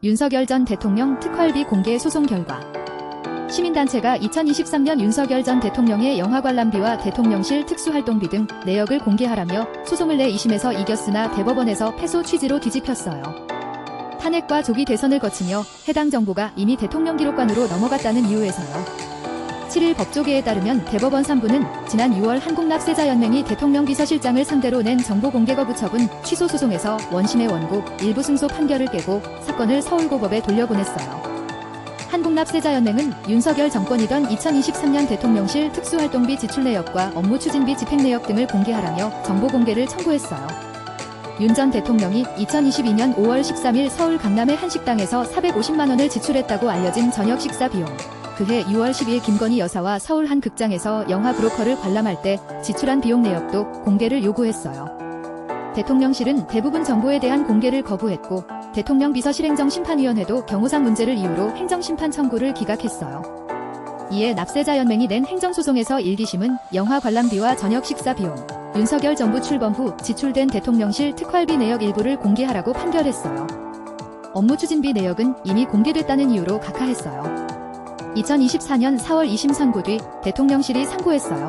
윤석열 전 대통령 특활비 공개 소송 결과. 시민단체가 2023년 윤석열 전 대통령의 영화 관람비와 대통령실 특수활동비 등 내역을 공개하라며 소송을 내 2심에서 이겼으나 대법원에서 패소 취지로 뒤집혔어요. 탄핵과 조기 대선을 거치며 해당 정보가 이미 대통령 기록관으로 넘어갔다는 이유에서요. 7일 법조계에 따르면 대법원 3부는 지난 6월 한국납세자연맹이 대통령 비서실장을 상대로 낸 정보공개 거부 처분 취소 소송에서 원심의 원고 일부 승소 판결을 깨고 사건을 서울고법에 돌려보냈어요. 한국납세자연맹은 윤석열 정권이던 2023년 대통령실 특수활동비 지출 내역과 업무 추진비 집행 내역 등을 공개하라며 정보 공개를 청구했어요. 윤 전 대통령이 2022년 5월 13일 서울 강남의 한 식당에서 450만 원을 지출했다고 알려진 저녁 식사 비용, 그해 6월 10일 김건희 여사와 서울 한 극장에서 영화 브로커를 관람할 때 지출한 비용 내역도 공개를 요구했어요. 대통령실은 대부분 정보에 대한 공개를 거부했고 대통령 비서실행정심판위원회도 경호상 문제를 이유로 행정심판 청구를 기각했어요. 이에 납세자연맹이 낸 행정소송에서 1기심은 영화 관람비와 저녁 식사 비용, 윤석열 정부 출범 후 지출된 대통령실 특활비 내역 일부를 공개하라고 판결했어요. 업무 추진비 내역은 이미 공개됐다는 이유로 각하했어요. 2024년 4월 2심 선고 뒤 대통령실이 상고했어요.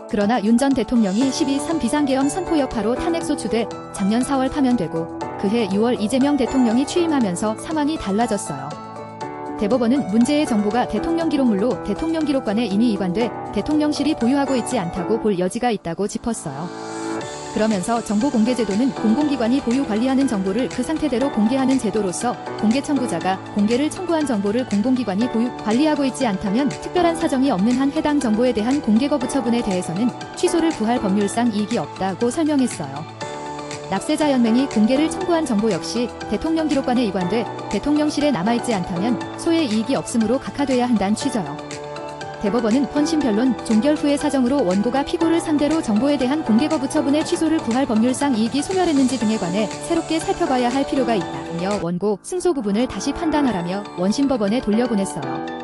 그러나 윤 전 대통령이 12.3 비상계엄 선포 여파로 탄핵 소추돼 작년 4월 파면되고 그해 6월 이재명 대통령이 취임하면서 상황이 달라졌어요. 대법원은 문제의 정보가 대통령 기록물로 대통령 기록관에 이미 이관돼 대통령실이 보유하고 있지 않다고 볼 여지가 있다고 짚었어요. 그러면서 정보공개제도는 공공기관이 보유 관리하는 정보를 그 상태대로 공개하는 제도로서 공개 청구자가 공개를 청구한 정보를 공공기관이 보유 관리하고 있지 않다면 특별한 사정이 없는 한 해당 정보에 대한 공개 거부 처분에 대해서는 취소를 구할 법률상 이익이 없다고 설명했어요. 납세자연맹이 공개를 청구한 정보 역시 대통령 기록관에 이관돼 대통령실에 남아있지 않다면 소의 이익이 없으므로 각하돼야 한다는 취지요. 대법원은 헌심 변론 종결 후의 사정으로 원고가 피고를 상대로 정보에 대한 공개 거부 처분의 취소를 구할 법률상 이익이 소멸했는지 등에 관해 새롭게 살펴봐야 할 필요가 있다며 원고 승소 부분을 다시 판단하라며 원심법원에 돌려보냈어요.